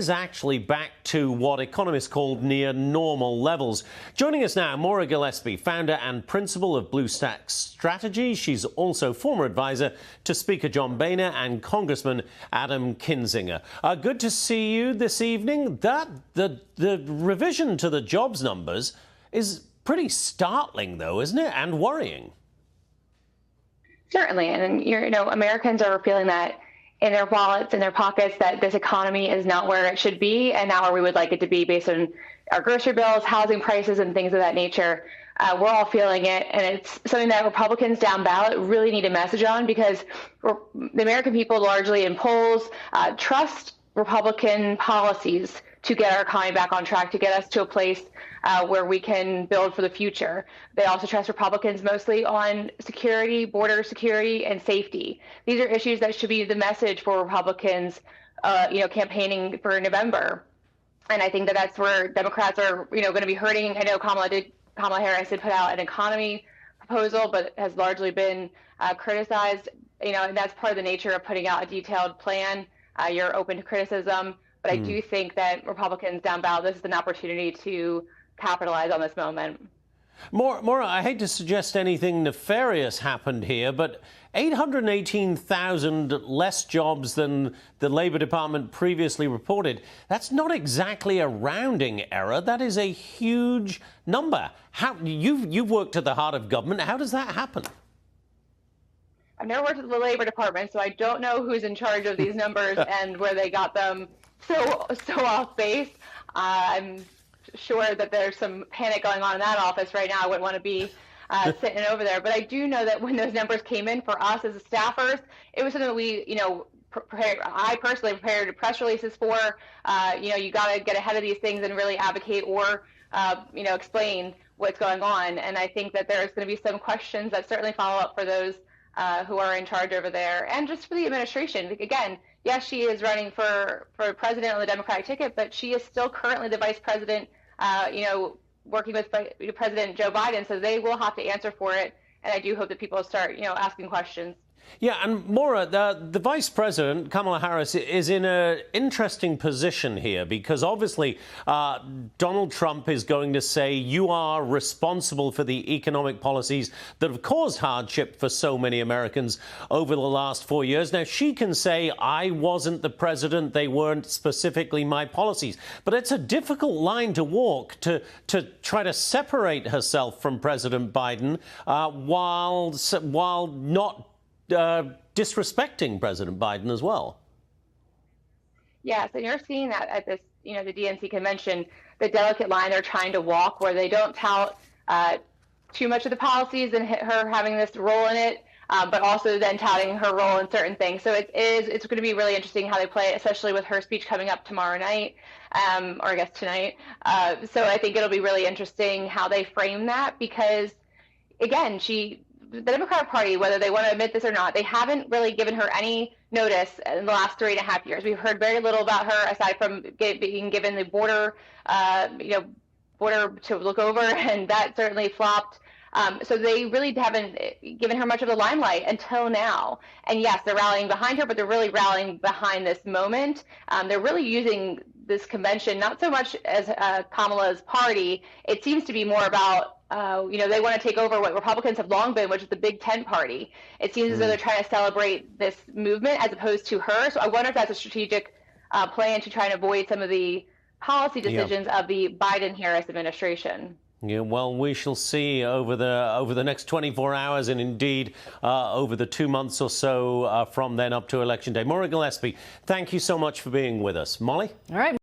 Is actually back to what economists call near normal levels. Joining us now, Maura Gillespie, founder and principal of BlueStack Strategy. She's also former advisor to Speaker John Boehner and Congressman Adam Kinzinger. Good to see you this evening. The revision to the jobs numbers is pretty startling, though, isn't it? And worrying. Certainly, and Americans are feeling that in their wallets, in their pockets, that this economy is not where it should be and not where we would like it to be based on our grocery bills, housing prices, and things of that nature. We're all feeling it, and it's something that Republicans down ballot really need a message on, because the American people largely in polls trust Republican policies to get our economy back on track, to get us to a place where we can build for the future. They also trust Republicans mostly on security, border security, and safety. These are issues that should be the message for Republicans, campaigning for November. And I think that that's where Democrats are, going to be hurting. I know Kamala Harris did put out an economy proposal, but has largely been criticized. And that's part of the nature of putting out a detailed plan. You're open to criticism. But I do think that Republicans down ballot, this is an opportunity to capitalize on this moment. Maura, I hate to suggest anything nefarious happened here, but 818,000 less jobs than the Labour Department previously reported. That's not exactly a rounding error. That is a huge number. You've worked at the heart of government. How does that happen? I've never worked at the Labour Department, so I don't know who's in charge of these numbers and where they got them so off base. I'm sure that there's some panic going on in that office right now. I wouldn't want to be sitting over there. But I do know that when those numbers came in for us as staffers, it was something that we, I personally prepared press releases for. You got to get ahead of these things and really advocate or, explain what's going on. And I think that there's going to be some questions that certainly follow up for those who are in charge over there, and just for the administration. Again, yes, she is running for president on the Democratic ticket, but she is still currently the vice president, working with President Joe Biden, so they will have to answer for it. And I do hope that people start, asking questions. Yeah, and Maura, the Vice President, Kamala Harris, is in an interesting position here, because obviously Donald Trump is going to say you are responsible for the economic policies that have caused hardship for so many Americans over the last 4 years. Now, she can say, I wasn't the president, they weren't specifically my policies. But it's a difficult line to walk to try to separate herself from President Biden while not disrespecting President Biden as well. Yes, and you're seeing that at this, the DNC convention, the delicate line they're trying to walk, where they don't tout too much of the policies and her having this role in it, but also then touting her role in certain things. So it's going to be really interesting how they play it, especially with her speech coming up tomorrow night, or I guess tonight. So I think it'll be really interesting how they frame that, because, again, the Democratic Party, whether they want to admit this or not, they haven't really given her any notice in the last 3.5 years. We've heard very little about her, aside from being given the border to look over, and that certainly flopped. So they really haven't given her much of the limelight until now. And yes, they're rallying behind her, but they're really rallying behind this moment. They're really using this convention not so much as Kamala's party. It seems to be more about they want to take over what Republicans have long been, which is the Big Tent party. It seems as though they're trying to celebrate this movement as opposed to her. So I wonder if that's a strategic plan to try and avoid some of the policy decisions of the Biden-Harris administration. Yeah, well, we shall see over the next 24 hours, and indeed over the 2 months or so from then up to Election Day. Maura Gillespie, thank you so much for being with us. Molly? All right.